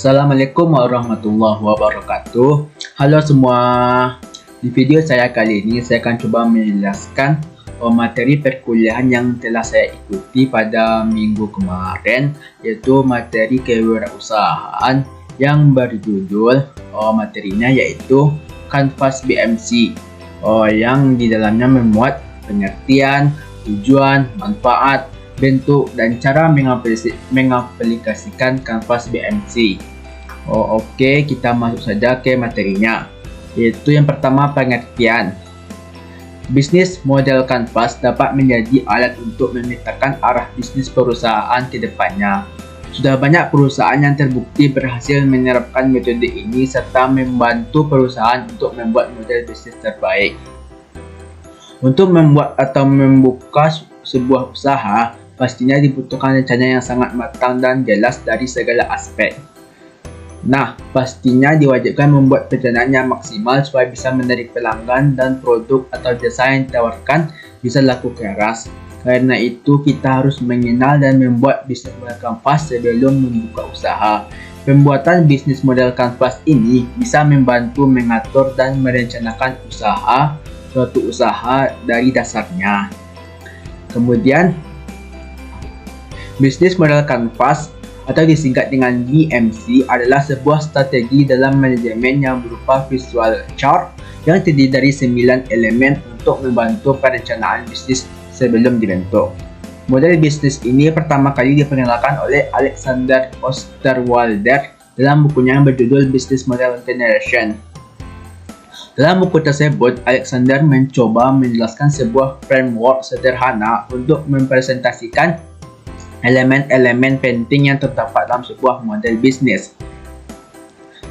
Assalamualaikum warahmatullahi wabarakatuh. Halo semua. Di video saya kali ini saya akan coba menjelaskan materi perkuliahan yang telah saya ikuti pada minggu kemarin, yaitu materi kewirausahaan yang berjudul materinya yaitu Kanvas BMC, yang di dalamnya memuat pengertian, tujuan, manfaat, bentuk dan cara mengaplikasikan Kanvas BMC. Oke, kita masuk saja ke materinya. Yaitu yang pertama, pengertian. Bisnis model Kanvas dapat menjadi alat untuk memetakan arah bisnis perusahaan ke depannya. Sudah banyak perusahaan yang terbukti berhasil menerapkan metode ini serta membantu perusahaan untuk membuat model bisnis terbaik. Untuk membuat atau membuka sebuah usaha, pastinya dibutuhkan rencana yang sangat matang dan jelas dari segala aspek. Nah, pastinya diwajibkan membuat perencanaan yang maksimal supaya bisa menarik pelanggan dan produk atau jasa yang ditawarkan bisa laku keras. Karena itu, kita harus mengenal dan membuat bisnis model Kanvas sebelum membuka usaha. Pembuatan bisnis model Kanvas ini bisa membantu mengatur dan merencanakan suatu usaha dari dasarnya. Kemudian, bisnis model Kanvas atau disingkat dengan BMC adalah sebuah strategi dalam manajemen yang berupa visual chart yang terdiri dari 9 elemen untuk membantu perencanaan bisnis sebelum dibentuk. Model bisnis ini pertama kali diperkenalkan oleh Alexander Osterwalder dalam bukunya yang berjudul Business Model Generation. Dalam buku tersebut, Alexander mencoba menjelaskan sebuah framework sederhana untuk mempresentasikan elemen-elemen penting yang terdapat dalam sebuah model bisnis.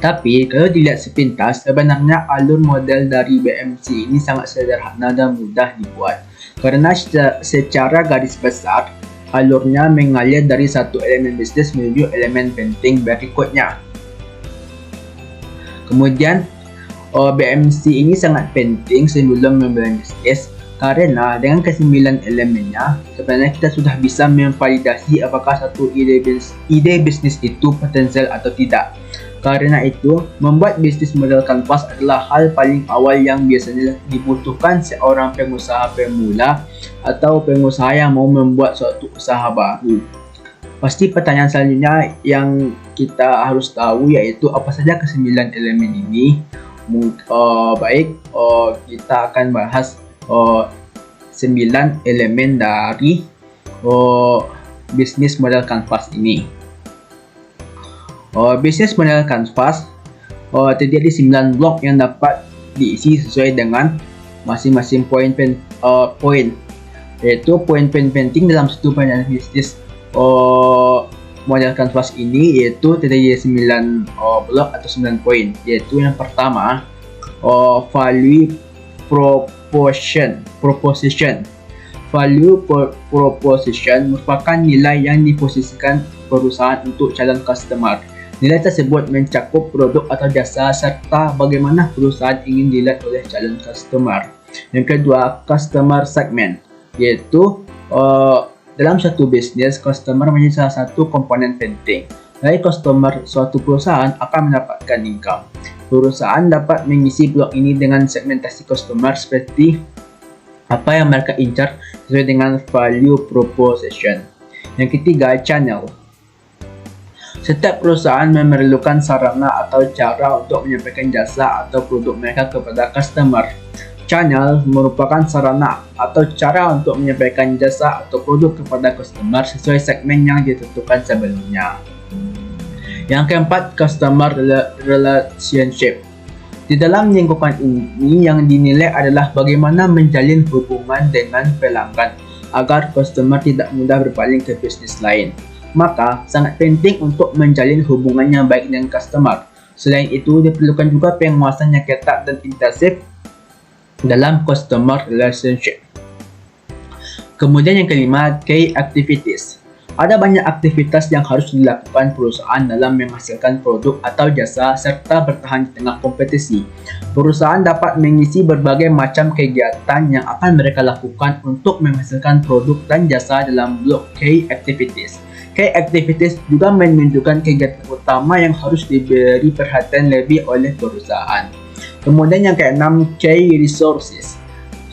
Tapi, kalau dilihat sepintas, sebenarnya alur model dari BMC ini sangat sederhana dan mudah dibuat. Karena secara garis besar, alurnya mengalir dari satu elemen bisnis menuju elemen penting berikutnya. Kemudian, BMC ini sangat penting sebelum memulai bisnis, karena dengan ke-9 elemennya, sebenarnya kita sudah bisa memvalidasi apakah satu ide bisnis itu potensial atau tidak. Karena itu, membuat bisnis model Kanvas adalah hal paling awal yang biasanya dibutuhkan seorang pengusaha pemula atau pengusaha yang mau membuat suatu usaha baru. Pasti pertanyaan selanjutnya yang kita harus tahu yaitu apa saja ke-9 elemen ini. Kita akan bahas 9 elemen dari bisnis model Kanvas ini. Bisnis model Kanvas terdiri dari 9 blok yang dapat diisi sesuai dengan masing-masing poin, yaitu poin-poin penting dalam satu perencanaan bisnis model Kanvas ini, yaitu terdiri dari 9 blok atau 9 poin, yaitu yang pertama, value proposition. Value proposition merupakan nilai yang diposisikan perusahaan untuk calon customer. Nilai tersebut mencakup produk atau jasa serta bagaimana perusahaan ingin dilihat oleh calon customer. Yang kedua, customer segment, yaitu dalam satu bisnis, customer menjadi salah satu komponen penting. Dari customer, suatu perusahaan akan mendapatkan income. Perusahaan dapat mengisi blok ini dengan segmentasi customer seperti apa yang mereka incar sesuai dengan value proposition. Yang ketiga, channel. Setiap perusahaan memerlukan sarana atau cara untuk menyampaikan jasa atau produk mereka kepada customer. Channel merupakan sarana atau cara untuk menyampaikan jasa atau produk kepada customer sesuai segmen yang ditentukan sebelumnya. Yang keempat, customer relationship. Di dalam lingkungan ini yang dinilai adalah bagaimana menjalin hubungan dengan pelanggan agar customer tidak mudah berpaling ke bisnis lain. Maka, sangat penting untuk menjalin hubungan yang baik dengan customer. Selain itu, diperlukan juga penguasaan yang ketat dan intensif dalam customer relationship. Kemudian yang kelima, key activities. Ada banyak aktivitas yang harus dilakukan perusahaan dalam menghasilkan produk atau jasa serta bertahan di tengah kompetisi. Perusahaan dapat mengisi berbagai macam kegiatan yang akan mereka lakukan untuk menghasilkan produk dan jasa dalam blok key activities. Key activities juga menunjukkan kegiatan utama yang harus diberi perhatian lebih oleh perusahaan. Kemudian yang keenam, key resources.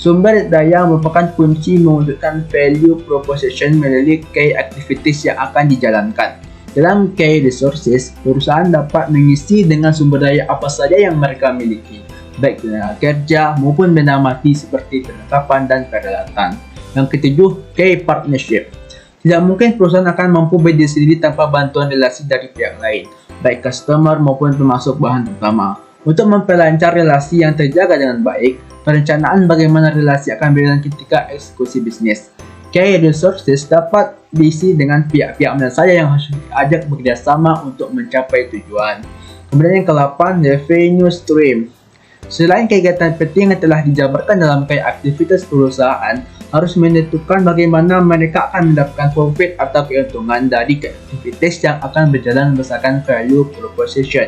Sumber daya merupakan kunci mewujudkan value proposition melalui key activities yang akan dijalankan. Dalam key resources, perusahaan dapat mengisi dengan sumber daya apa saja yang mereka miliki, baik tenaga kerja maupun benda mati seperti perlengkapan dan peralatan. Yang ketujuh, key partnership. Tidak mungkin perusahaan akan mampu berdiri sendiri tanpa bantuan relasi dari pihak lain, baik customer maupun pemasok bahan utama. Untuk memperlancar relasi yang terjaga dengan baik, perencanaan bagaimana relasi akan berjalan ketika eksekusi bisnis. Key resources dapat diisi dengan pihak-pihak mana saja yang harus diajak bekerjasama untuk mencapai tujuan. Kemudian yang ke-8, revenue stream. Selain kegiatan penting yang telah dijabarkan dalam key aktivitas perusahaan, harus menentukan bagaimana mereka akan mendapatkan profit atau keuntungan dari aktivitas yang akan berjalan berdasarkan value proposition.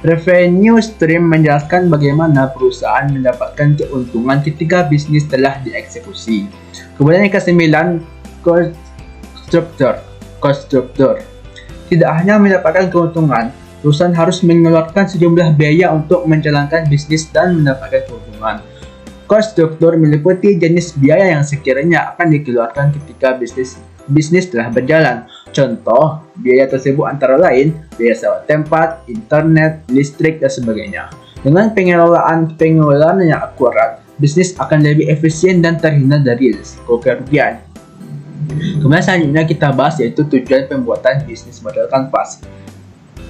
Revenue stream menjelaskan bagaimana perusahaan mendapatkan keuntungan ketika bisnis telah dieksekusi. Kemudian yang ke-9, cost structure. Tidak hanya mendapatkan keuntungan, perusahaan harus mengeluarkan sejumlah biaya untuk menjalankan bisnis dan mendapatkan keuntungan. Cost structure meliputi jenis biaya yang sekiranya akan dikeluarkan ketika bisnis telah berjalan. Contoh, biaya tersebut antara lain biaya sewa tempat, internet, listrik, dan sebagainya. Dengan pengelolaan yang akurat, bisnis akan lebih efisien dan terhindar dari risiko kerugian. Kemudian selanjutnya kita bahas yaitu tujuan pembuatan bisnis model kanvas.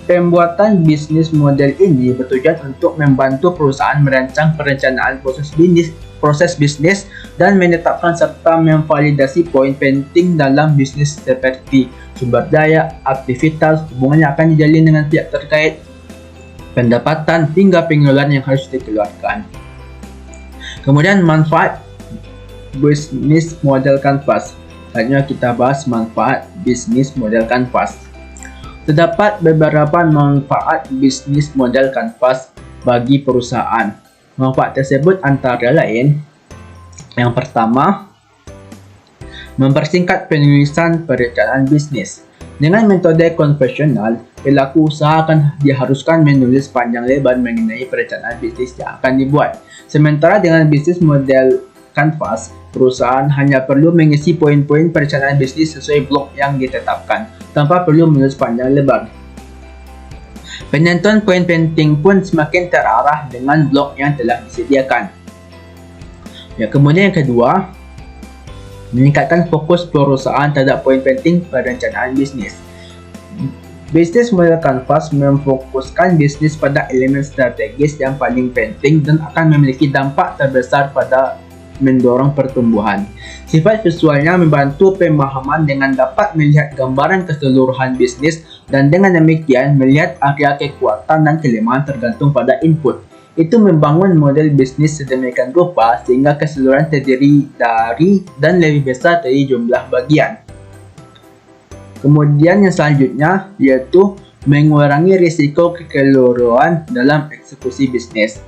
Pembuatan bisnis model ini bertujuan untuk membantu perusahaan merancang perencanaan proses bisnis dan menetapkan serta memvalidasi poin penting dalam bisnis seperti sumber daya, aktivitas, hubungan yang akan dijalin dengan pihak terkait, pendapatan, hingga pengeluaran yang harus dikeluarkan. Kemudian manfaat bisnis model kanvas. Selanjutnya kita bahas manfaat bisnis model kanvas. Terdapat beberapa manfaat bisnis model kanvas bagi perusahaan. Manfaat tersebut antara lain, yang pertama, mempersingkat penulisan perencanaan bisnis. Dengan metode konvensional, pelaku usaha akan diharuskan menulis panjang lebar mengenai perencanaan bisnis yang akan dibuat. Sementara dengan bisnis model kanvas, perusahaan hanya perlu mengisi poin-poin perencanaan bisnis sesuai blok yang ditetapkan, tanpa perlu menulis panjang lebar. Penentuan poin penting pun semakin terarah dengan blok yang telah disediakan. Kemudian yang kedua, meningkatkan fokus perusahaan terhadap poin penting perencanaan bisnis. Bisnis model kanvas memfokuskan bisnis pada elemen strategis yang paling penting dan akan memiliki dampak terbesar pada mendorong pertumbuhan. Sifat visualnya membantu pemahaman dengan dapat melihat gambaran keseluruhan bisnis dan dengan demikian melihat area kekuatan dan kelemahan tergantung pada input. Itu membangun model bisnis sedemikian rupa sehingga keseluruhan terdiri dari dan lebih besar dari jumlah bagian. Kemudian yang selanjutnya yaitu mengurangi risiko kekeliruan dalam eksekusi bisnis.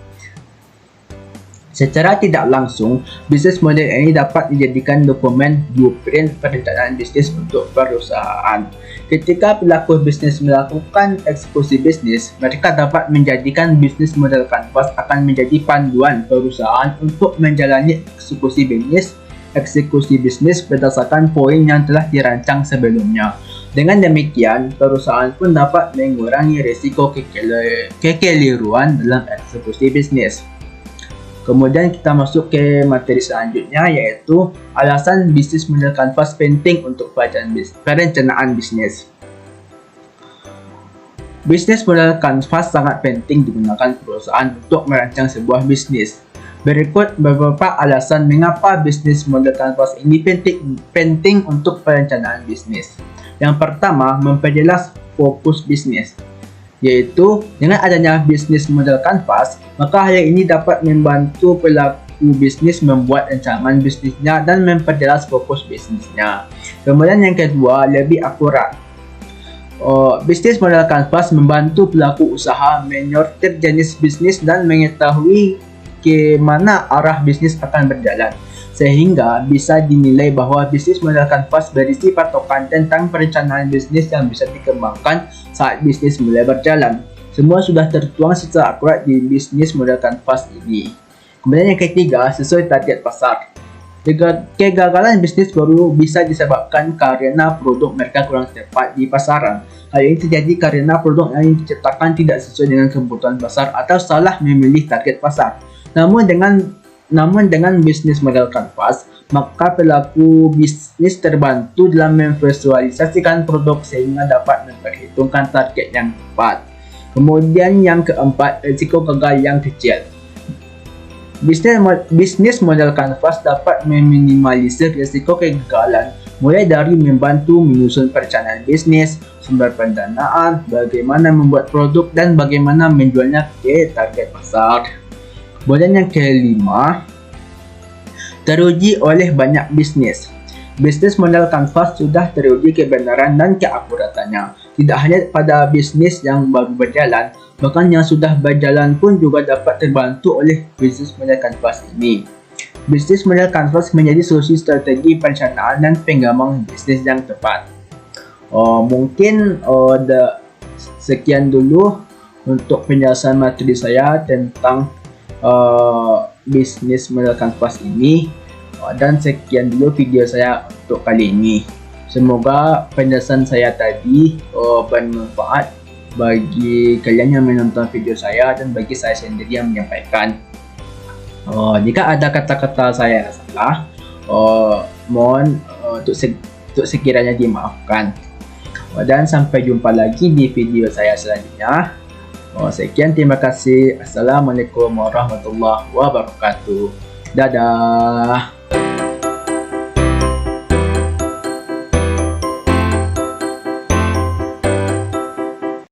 Secara tidak langsung, bisnis model ini dapat dijadikan dokumen blueprint perencanaan bisnis untuk perusahaan. Ketika pelaku bisnis melakukan eksekusi bisnis, mereka dapat menjadikan bisnis model kanvas akan menjadi panduan perusahaan untuk menjalani eksekusi bisnis berdasarkan poin yang telah dirancang sebelumnya. Dengan demikian, perusahaan pun dapat mengurangi risiko kekeliruan dalam eksekusi bisnis. Kemudian kita masuk ke materi selanjutnya yaitu alasan bisnis model kanvas penting untuk perencanaan bisnis. Bisnis model kanvas sangat penting digunakan perusahaan untuk merancang sebuah bisnis. Berikut beberapa alasan mengapa bisnis model kanvas ini penting untuk perencanaan bisnis. Yang pertama, memperjelas fokus bisnis. Yaitu, dengan adanya bisnis model kanvas, maka hal ini dapat membantu pelaku bisnis membuat rancangan bisnisnya dan memperjelas fokus bisnisnya. Kemudian yang kedua, lebih akurat. Bisnis model kanvas membantu pelaku usaha menyortir jenis bisnis dan mengetahui ke mana arah bisnis akan berjalan. sehingga bisa dinilai bahwa bisnis modal kanvas berisi patokan tentang perencanaan bisnis yang bisa dikembangkan saat bisnis mulai berjalan. Semua sudah tertuang secara akurat di bisnis modal kanvas ini. Kemudian yang ketiga, sesuai target pasar. Kegagalan bisnis baru bisa disebabkan karena produk mereka kurang tepat di pasaran. Hal ini terjadi karena produk yang diciptakan tidak sesuai dengan kebutuhan pasar atau salah memilih target pasar. Namun dengan bisnis model kanvas, maka pelaku bisnis terbantu dalam memvisualisasikan produk sehingga dapat memperhitungkan target yang tepat. Kemudian yang keempat, risiko gagal yang kecil. Bisnis model kanvas dapat meminimalisir risiko kegagalan, mulai dari membantu menyusun perencanaan bisnis, sumber pendanaan, bagaimana membuat produk, dan bagaimana menjualnya ke target pasar. Kemudian yang kelima, teruji oleh banyak bisnis. Bisnis model kanvas sudah teruji kebenaran dan keakuratannya. Tidak hanya pada bisnis yang baru berjalan, bahkan yang sudah berjalan pun juga dapat terbantu oleh bisnis model kanvas ini. Bisnis model kanvas menjadi solusi strategi perencanaan dan pengembangan bisnis yang tepat. Mungkin sekian dulu untuk penjelasan materi saya tentang bisnis model kanvas ini, dan sekian dulu video saya untuk kali ini. Semoga penjelasan saya tadi bermanfaat bagi kalian yang menonton video saya dan bagi saya sendiri yang menyampaikan. Jika ada kata-kata saya salah, mohon untuk sekiranya dimaafkan. Dan sampai jumpa lagi di video saya selanjutnya. Sekian, terima kasih. Assalamualaikum warahmatullahi wabarakatuh. Dadah.